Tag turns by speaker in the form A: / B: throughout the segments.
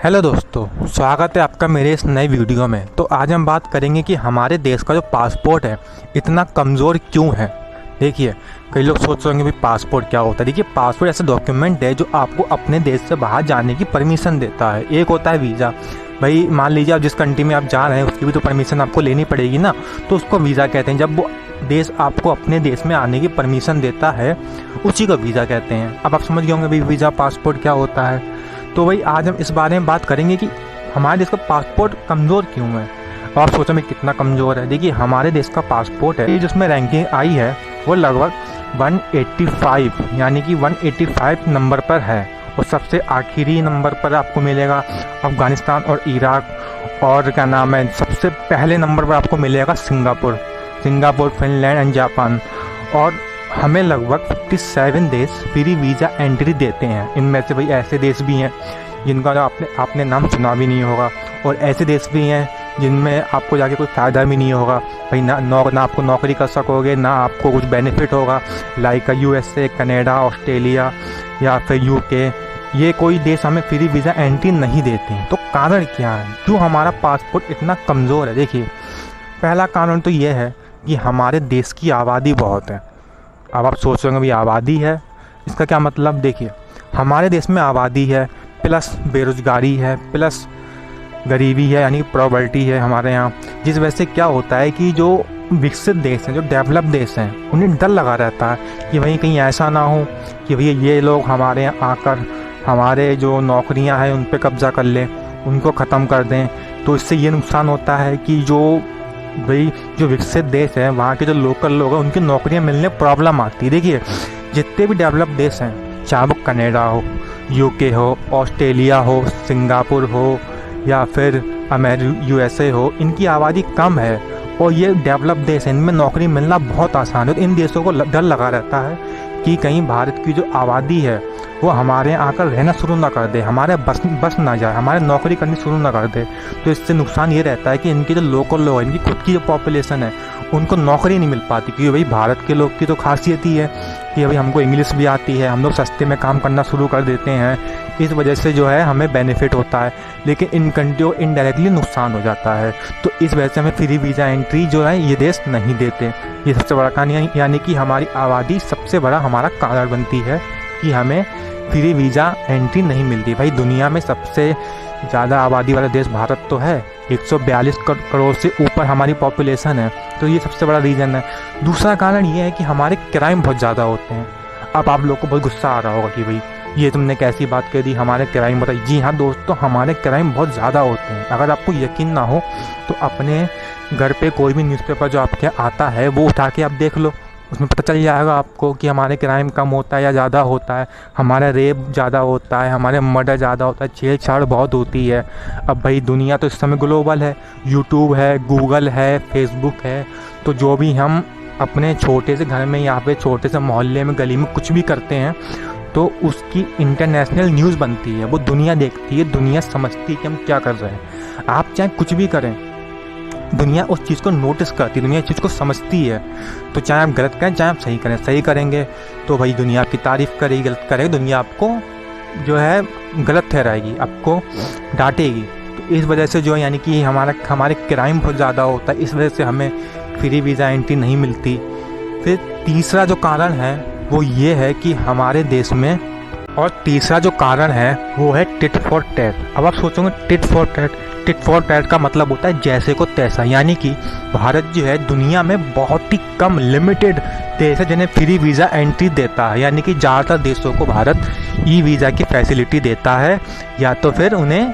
A: Hello दोस्तों, स्वागत है आपका मेरे इस नए वीडियो में। तो आज हम बात करेंगे कि हमारे देश का जो पासपोर्ट है इतना कमज़ोर क्यों है। देखिए, कई लोग सोच रहे होंगे भाई पासपोर्ट क्या होता है। देखिए, पासपोर्ट ऐसा डॉक्यूमेंट है जो आपको अपने देश से बाहर जाने की परमिशन देता है। एक होता है वीज़ा। भाई मान लीजिए आप जिस कंट्री में आप जा रहे हैं उसकी भी तो परमिशन आपको लेनी पड़ेगी ना, तो उसको वीज़ा कहते हैं। जब वो देश आपको अपने देश में आने की परमिशन देता है उसी को वीज़ा कहते हैं। अब आप समझ गए होंगे भाई वीज़ा पासपोर्ट क्या होता है। तो भाई आज हम इस बारे में बात करेंगे कि हमारे देश का पासपोर्ट कमज़ोर क्यों है। और आप सोचो मैं कितना कमज़ोर है। देखिए, हमारे देश का पासपोर्ट है जिसमें रैंकिंग आई है वो लगभग 185 यानी कि 185 नंबर पर है। और सबसे आखिरी नंबर पर आपको मिलेगा अफ़गानिस्तान और इराक। और क्या नाम है, सबसे पहले नंबर पर आपको मिलेगा सिंगापुर, फिनलैंड एंड जापान। और हमें लगभग 57 देश फ्री वीज़ा एंट्री देते हैं। इनमें से भाई ऐसे देश भी हैं जिनका आपने नाम सुना भी नहीं होगा, और ऐसे देश भी हैं जिनमें आपको जाके कोई फ़ायदा भी नहीं होगा। भाई ना आपको नौकरी कर सकोगे, ना आपको कुछ बेनिफिट होगा। लाइक USA, कनाडा, ऑस्ट्रेलिया या फिर UK, ये कोई देश हमें फ्री वीज़ा एंट्री नहीं देते हैं। तो कारण क्या है, क्यों हमारा पासपोर्ट इतना कमज़ोर है। देखिए, पहला कारण तो ये है कि हमारे देश की आबादी बहुत है। अब आप सोच रहे होंगे भाई आबादी है, इसका क्या मतलब। देखिए, हमारे देश में आबादी है प्लस बेरोज़गारी है प्लस गरीबी है, यानी प्रॉपर्टी है हमारे यहाँ। जिस वजह से क्या होता है कि जो विकसित देश हैं, जो डेवलप देश हैं, उन्हें डर लगा रहता है कि भाई कहीं ऐसा ना हो कि भैया ये लोग हमारे यहाँ आकर हमारे जो नौकरियाँ हैं उन पर कब्ज़ा कर लें, उनको ख़त्म कर दें। तो इससे ये नुकसान होता है कि जो विकसित देश हैं वहाँ के जो लोकल लोग हैं उनकी नौकरियाँ मिलने प्रॉब्लम आती है। देखिए, जितने भी डेवलप देश हैं, चाहे वो कनाडा हो, UK हो, ऑस्ट्रेलिया हो, सिंगापुर हो या फिर USA हो, इनकी आबादी कम है और ये डेवलप देश हैं, इनमें नौकरी मिलना बहुत आसान है। तो इन देशों को डर लगा रहता है कि कहीं भारत की जो आबादी है वो हमारे यहाँ आकर रहना शुरू ना कर दे, हमारे बस ना जाए, हमारे नौकरी करनी शुरू ना कर दे। तो इससे नुकसान ये रहता है कि इनके जो लोकल लोग हैं, इनकी खुद की जो पॉपुलेशन है उनको नौकरी नहीं मिल पाती। क्योंकि भाई भारत के लोग की तो खासियत ही है कि भाई हमको इंग्लिश भी आती है, हम लोग सस्ते में काम करना शुरू कर देते हैं। इस वजह से जो है हमें बेनिफिट होता है, लेकिन इन कंट्रियों को इनडायरेक्टली नुकसान हो जाता है। तो इस वजह से हमें फ्री वीज़ा एंट्री जो है ये देश नहीं देते। ये सबसे बड़ा कारण, यानी कि हमारी आबादी सबसे बड़ा हमारा कारण बनती है कि हमें फ्री वीज़ा एंट्री नहीं मिलती। भाई दुनिया में सबसे ज़्यादा आबादी वाला देश भारत तो है, 142 करोड़ से ऊपर हमारी पॉपुलेशन है। तो ये सबसे बड़ा रीज़न है। दूसरा कारण ये है कि हमारे क्राइम बहुत ज़्यादा होते हैं। अब आप लोग को बहुत गुस्सा आ रहा होगा कि भाई ये तुमने कैसी बात कह दी, हमारे क्राइम बताइए। जी हाँ दोस्तों, हमारे क्राइम बहुत ज़्यादा होते हैं। अगर आपको यकीन ना हो तो अपने घर पे कोई भी न्यूज़पेपर जो आपके आता है वो उठा के आप देख लो, उसमें पता चल जाएगा आपको कि हमारे क्राइम कम होता है या ज़्यादा होता है, हमारा रेप ज़्यादा होता है, हमारे मर्डर ज़्यादा होता है, छेड़छाड़ बहुत होती है। अब भाई दुनिया तो इस समय ग्लोबल है, यूट्यूब है, गूगल है, फेसबुक है। तो जो भी हम अपने छोटे से घर में, यहाँ पे छोटे से मोहल्ले में, गली में कुछ भी करते हैं तो उसकी इंटरनेशनल न्यूज़ बनती है, वो दुनिया देखती है, दुनिया समझती है कि हम क्या कर रहे हैं। आप चाहे कुछ भी करें, दुनिया उस चीज़ को नोटिस करती है, दुनिया इस चीज़ को समझती है। तो चाहे आप गलत करें चाहे आप सही करें, सही करेंगे तो भाई दुनिया आपकी तारीफ़ करेगी, गलत करेगी दुनिया आपको जो है गलत ठहराएगी, आपको डांटेगी। तो इस वजह से जो है यानी कि हमारे क्राइम बहुत ज़्यादा होता है, इस वजह से हमें फ्री वीज़ा एंट्री नहीं मिलती। फिर तीसरा जो कारण है वो ये है कि हमारे देश में, और तीसरा जो कारण है वो है टिट फॉर टैट। अब आप सोचोगे टिट फॉर टैट का मतलब होता है जैसे को तैसा। यानी कि भारत जो है दुनिया में बहुत ही कम लिमिटेड देश है जिन्हें फ्री वीज़ा एंट्री देता है। यानी कि ज़्यादातर देशों को भारत ई वीज़ा की फैसिलिटी देता है या तो फिर उन्हें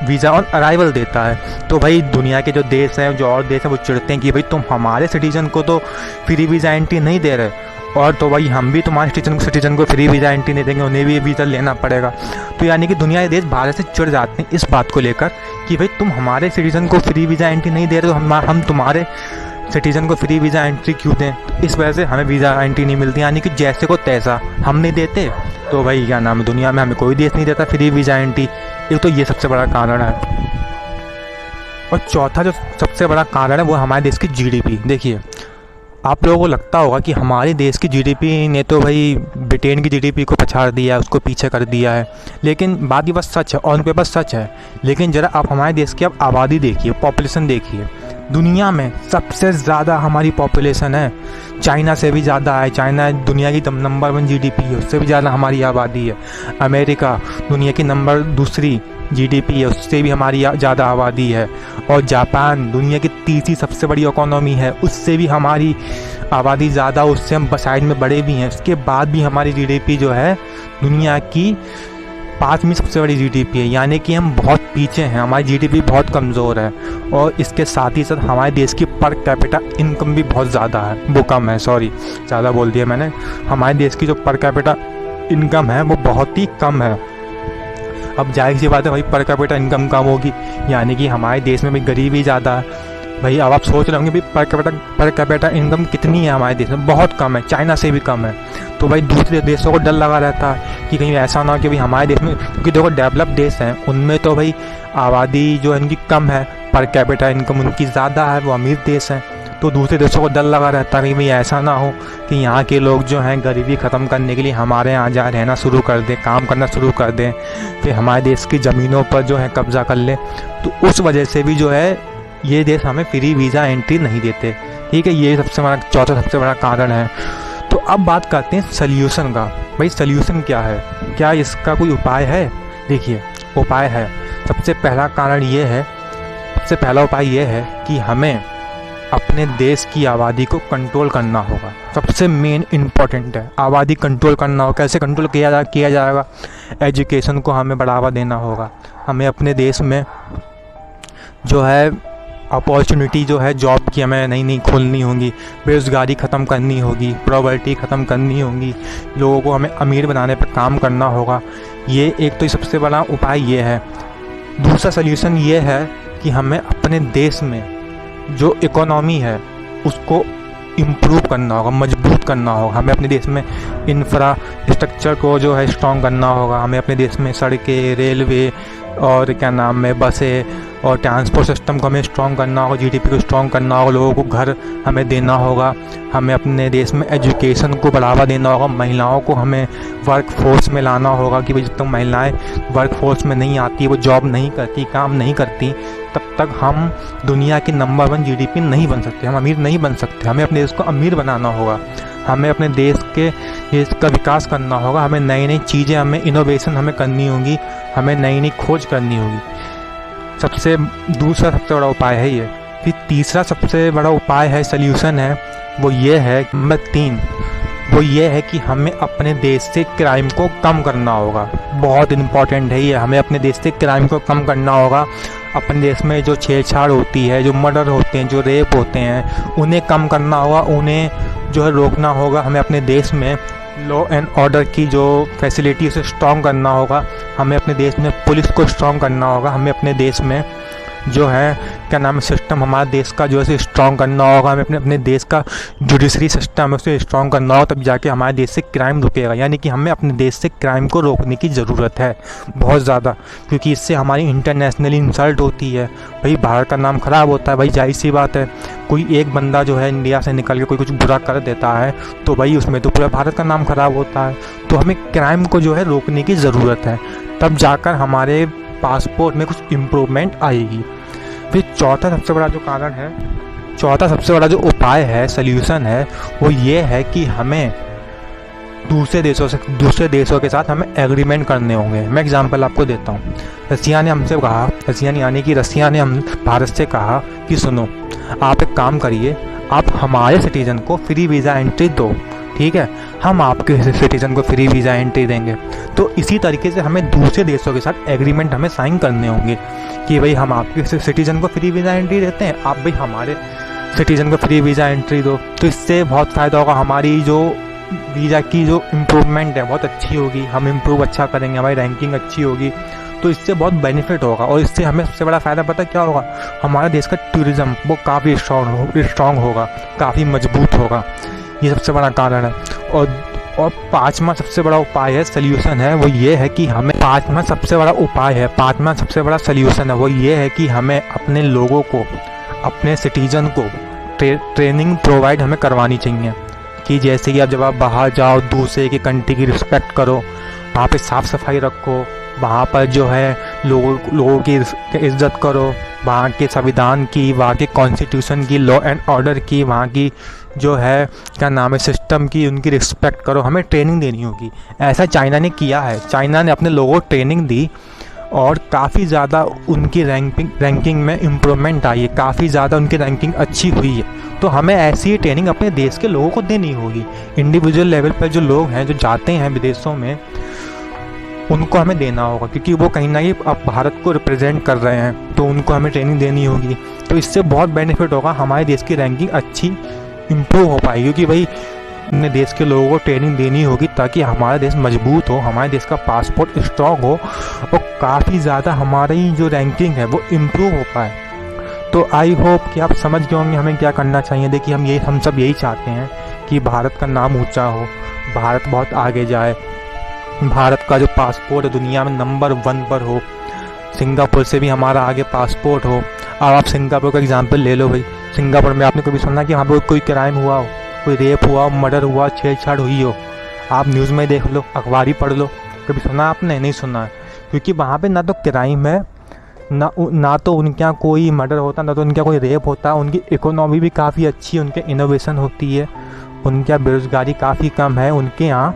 A: वीज़ा ऑन अराइवल देता है। तो भाई दुनिया के जो देश हैं, जो और देश हैं, वो चिढ़ते हैं कि भाई तुम हमारे सिटीजन को तो फ्री वीज़ा एंट्री नहीं दे रहे, और तो भाई हम भी तुम्हारे सिटीजन को फ्री वीज़ा एंट्री नहीं देंगे, उन्हें भी वीज़ा लेना पड़ेगा। तो यानी कि दुनिया के देश भारत से चिढ़ जाते हैं इस बात को लेकर कि भाई तुम हमारे सिटीजन को फ्री वीज़ा एंट्री नहीं दे रहे, तो हम तुम्हारे सिटीजन को फ्री वीज़ा एंट्री क्यों दें। तो इस वजह से हमें वीज़ा एंट्री नहीं मिलती, यानी कि जैसे को तैसा हम नहीं देते। तो भाई क्या नाम है, दुनिया में हमें कोई देश नहीं देता फ्री वीज़ा एंट्री। एक तो ये सबसे बड़ा कारण है। और चौथा जो सबसे बड़ा कारण है वो हमारे देश की GDP। देखिए, आप लोगों को लगता होगा कि हमारे देश की जीडीपी ने तो भाई ब्रिटेन की जीडीपी को पछाड़ दिया है, उसको पीछे कर दिया है, लेकिन बात ये बस सच है, ऑन पेपर सच है। लेकिन ज़रा आप हमारे देश की अब आबादी देखिए, पॉपुलेशन देखिए। दुनिया में सबसे ज़्यादा हमारी पॉपुलेशन है, चाइना से भी ज़्यादा है। चाइना दुनिया की नंबर 1 जीडीपी है, उससे भी ज़्यादा हमारी आबादी है। अमेरिका दुनिया की नंबर 2 जीडीपी है, उससे भी हमारी ज़्यादा आबादी है। और जापान दुनिया की 3री सबसे बड़ी इकोनॉमी है, उससे भी हमारी आबादी ज़्यादा, उससे हम साइड में बड़े भी हैं। उसके बाद भी हमारी जीडीपी जो है दुनिया की 5वीं सबसे बड़ी जीडीपी है, यानी कि हम बहुत पीछे हैं, हमारी जीडीपी बहुत कमज़ोर है। और इसके साथ ही साथ हमारे देश की पर कैपिटा इनकम भी बहुत ज़्यादा है, वो कम है, सॉरी ज़्यादा बोल दिया मैंने। हमारे देश की जो पर कैपिटा इनकम है वो बहुत ही कम है। अब जाहिर सी बात है भाई, पर कैपिटा इनकम कम होगी यानी कि हमारे देश में भी गरीबी ज़्यादा है। भाई अब आप सोच रहे होंगे भाई पर कैपिटा इनकम कितनी है हमारे देश में, बहुत कम है, चाइना से भी कम है। तो भाई दूसरे देशों को डर लगा रहता है कि कहीं ऐसा ना हो कि भाई हमारे देश में, क्योंकि देखो डेवलप देश हैं उनमें तो भाई आबादी जो है इनकी कम है, पर कैपिटा इनकम उनकी ज़्यादा है, वो अमीर देश हैं। तो दूसरे देशों को डर लगा रहता है कि भाई ऐसा ना हो कि यहाँ के लोग जो हैं गरीबी ख़त्म करने के लिए हमारे यहाँ जा रहना शुरू कर दें, काम करना शुरू कर दें, फिर हमारे देश की ज़मीनों पर जो है कब्ज़ा कर लें। तो उस वजह से भी जो है ये देश हमें फ्री वीज़ा एंट्री नहीं देते। ठीक है, ये सबसे बड़ा चौथा सबसे बड़ा कारण है। तो अब बात करते हैं सल्यूशन का। भाई सल्यूशन क्या है, क्या इसका कोई उपाय है? देखिए उपाय है। सबसे पहला कारण ये है, सबसे पहला उपाय ये है कि हमें अपने देश की आबादी को कंट्रोल करना होगा। सबसे मेन इम्पॉर्टेंट है, आबादी कंट्रोल करना होगा। कैसे कंट्रोल किया जाएगा? एजुकेशन को हमें बढ़ावा देना होगा। हमें अपने देश में जो है अपॉर्चुनिटी जो है जॉब की हमें नई खोलनी होगी, बेरोज़गारी ख़त्म करनी होगी, पॉवर्टी ख़त्म करनी होगी, लोगों को हमें अमीर बनाने पर काम करना होगा। ये एक तो सबसे बड़ा उपाय ये है। दूसरा सल्यूशन ये है कि हमें अपने देश में जो इकोनॉमी है उसको इम्प्रूव करना होगा, मजबूत करना होगा। हमें अपने देश में इंफ्रास्ट्रक्चर को जो है स्ट्रॉन्ग करना होगा। हमें अपने देश में सड़कें, रेलवे और क्या नाम है बसें और ट्रांसपोर्ट सिस्टम को हमें स्ट्रॉन्ग करना होगा, जीडीपी को स्ट्रॉन्ग करना होगा, लोगों को घर हमें देना होगा। हमें अपने देश में एजुकेशन को बढ़ावा देना होगा, महिलाओं को हमें वर्क फोर्स में लाना होगा कि भाई जब तक महिलाएं वर्क फोर्स में नहीं आती, वो जॉब नहीं करती, काम नहीं करती, तब तक हम दुनिया की नंबर 1 जीडीपी नहीं बन सकते, हम अमीर नहीं बन सकते। हमें अपने देश को अमीर बनाना होगा, हमें अपने देश का विकास करना होगा। हमें नई चीज़ें, हमें इनोवेशन हमें करनी होगी, हमें नई खोज करनी होगी। दूसरा सबसे बड़ा उपाय है ये। फिर तीसरा सबसे बड़ा उपाय है, सल्यूशन है, वो ये है, नंबर 3 वो ये है कि हमें अपने देश से क्राइम को कम करना होगा। बहुत इम्पॉर्टेंट है ये, हमें अपने देश से क्राइम को कम करना होगा। अपने देश में जो छेड़छाड़ होती है, जो मर्डर होते हैं, जो रेप होते हैं, उन्हें कम करना होगा, उन्हें जो है रोकना होगा। हमें अपने देश में लॉ एंड ऑर्डर की जो फैसिलिटी उसे स्ट्रॉन्ग करना होगा। हमें अपने देश में पुलिस को स्ट्रॉन्ग करना होगा। हमें अपने देश में जो है क्या नाम है सिस्टम, हमारे देश का जो है स्ट्रॉन्ग करना होगा। हमें अपने देश का जुडिशरी सिस्टम है उसे स्ट्रॉन्ग करना होगा, तब जाके हमारे देश से क्राइम रुकेगा। यानी कि हमें अपने देश से क्राइम को रोकने की ज़रूरत है बहुत ज़्यादा, क्योंकि इससे हमारी इंटरनेशनली इंसल्ट होती है। भाई भारत का नाम ख़राब होता है। भाई जाहिर सी बात है, कोई एक बंदा जो है इंडिया से निकल के कोई कुछ बुरा कर देता है तो भाई उसमें तो पूरा भारत का नाम ख़राब होता है। तो हमें क्राइम को जो है रोकने की ज़रूरत है, तब जाकर हमारे पासपोर्ट में कुछ इम्प्रूवमेंट आएगी। फिर चौथा सबसे बड़ा जो कारण है, चौथा सबसे बड़ा जो उपाय है, सल्यूशन है, वो ये है कि हमें दूसरे देशों के साथ हमें एग्रीमेंट करने होंगे। मैं एग्जांपल आपको देता हूँ। रसिया ने हमसे कहा, रसिया ने हम भारत से कहा कि सुनो, आप एक काम करिए, आप हमारे सिटीजन को फ्री वीज़ा एंट्री दो, ठीक है, हम आपके सिटीजन को फ्री वीज़ा एंट्री देंगे। तो इसी तरीके से हमें दूसरे देशों के साथ एग्रीमेंट हमें साइन करने होंगे कि भाई हम आपके सिटीजन को फ्री वीज़ा एंट्री देते हैं, आप भाई हमारे सिटीजन को फ्री वीज़ा एंट्री दो। तो इससे बहुत फ़ायदा होगा, हमारी जो वीज़ा की जो इम्प्रूवमेंट है बहुत अच्छी होगी, हम इम्प्रूव अच्छा करेंगे, हमारी रैंकिंग अच्छी होगी, तो इससे बहुत बेनिफिट होगा। और इससे हमें सबसे बड़ा फ़ायदा पता क्या होगा, हमारे देश का टूरिज़्म वो काफ़ी स्ट्रॉन्ग होगा, काफ़ी मजबूत होगा। ये सबसे बड़ा कारण है। और पाँचवा सबसे बड़ा उपाय है, सल्यूशन है, वो ये है कि हमें पाँचवा सबसे बड़ा सल्यूशन है वो ये है कि हमें अपने लोगों को, अपने सिटीजन को ट्रेनिंग प्रोवाइड हमें करवानी चाहिए कि जैसे कि अब जब आप बाहर जाओ दूसरे की कंट्री की रिस्पेक्ट करो, वहाँ पे साफ़ सफाई रखो, वहाँ पर जो है लोगों की इज़्ज़त करो, वहाँ के संविधान की, वहाँ के कॉन्स्टिट्यूशन की, लॉ एंड ऑर्डर की, वहाँ की जो है क्या नाम है सिस्टम की, उनकी रिस्पेक्ट करो। हमें ट्रेनिंग देनी होगी। ऐसा चाइना ने किया है। चाइना ने अपने लोगों को ट्रेनिंग दी और काफ़ी ज़्यादा उनकी रैंकिंग में इम्प्रूवमेंट आई है, काफ़ी ज़्यादा उनकी रैंकिंग अच्छी हुई है। तो हमें ऐसी ही ट्रेनिंग अपने देश के लोगों को देनी होगी। इंडिविजुअल लेवल पर जो लोग हैं जो जाते हैं विदेशों में, उनको हमें देना होगा, क्योंकि वो कहीं ना कहीं अब भारत को रिप्रेजेंट कर रहे हैं, तो उनको हमें ट्रेनिंग देनी होगी। तो इससे बहुत बेनिफिट होगा, हमारे देश की रैंकिंग अच्छी इम्प्रूव हो पाएगी, क्योंकि भाई अपने देश के लोगों को ट्रेनिंग देनी होगी ताकि हमारा देश मजबूत हो, हमारे देश का पासपोर्ट स्ट्रॉन्ग हो और काफ़ी ज़्यादा हमारी जो रैंकिंग है वो इम्प्रूव हो पाए। तो आई होप कि आप समझ गए होंगे हमें क्या करना चाहिए। देखिए हम सब यही चाहते हैं कि भारत का नाम ऊंचा हो, भारत बहुत आगे जाए, भारत का जो पासपोर्ट है दुनिया में नंबर 1 पर हो, सिंगापुर से भी हमारा आगे पासपोर्ट हो। अब आप सिंगापुर का एग्जांपल ले लो भाई। सिंगापुर में आपने कभी सुना कि वहाँ पर कोई क्राइम हुआ हो, कोई रेप हुआ, मर्डर हुआ, छेड़छाड़ हुई हो? आप न्यूज़ में देख लो, अखबार ही पढ़ लो, कभी सुना आपने? नहीं सुना है, क्योंकि वहाँ पे ना तो क्राइम है, ना तो उनके यहाँ कोई मर्डर होता, ना तो उनके यहाँ कोई रेप होता। उनकी इकोनॉमी भी काफ़ी अच्छी है, उनके इनोवेशन होती है, उनके यहाँ बेरोज़गारी काफ़ी कम है, उनके यहाँ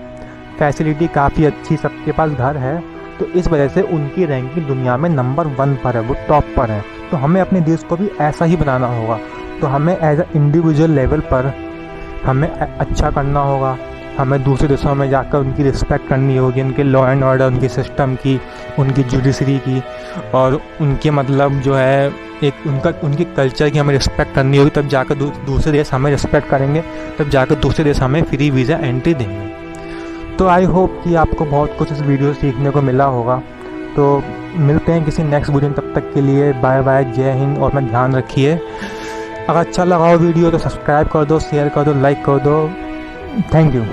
A: फैसिलिटी काफ़ी अच्छी, सबके पास घर है। तो इस वजह से उनकी रैंकिंग दुनिया में नंबर 1 पर है, वो टॉप पर है। तो हमें अपने देश को भी ऐसा ही बनाना होगा। तो हमें एज अ इंडिविजुअल लेवल पर हमें अच्छा करना होगा। हमें दूसरे देशों में जाकर उनकी रिस्पेक्ट करनी होगी, उनके लॉ एंड ऑर्डर, उनकी सिस्टम की, उनकी जुडिशरी की, और उनके मतलब जो है एक उनकी कल्चर की हमें रिस्पेक्ट करनी होगी। तब जाकर दूसरे देश हमें रिस्पेक्ट करेंगे, तब जाकर दूसरे देश हमें फ्री वीज़ा एंट्री देंगे। तो आई होप कि आपको बहुत कुछ इस वीडियो सीखने को मिला होगा। तो मिलते हैं किसी नेक्स्ट वीडियो में, तब तक के लिए बाय बाय, जय हिंद और अपना ध्यान रखिए। अगर अच्छा लगा हो वीडियो तो सब्सक्राइब कर दो, शेयर कर दो, लाइक कर दो। Thank you.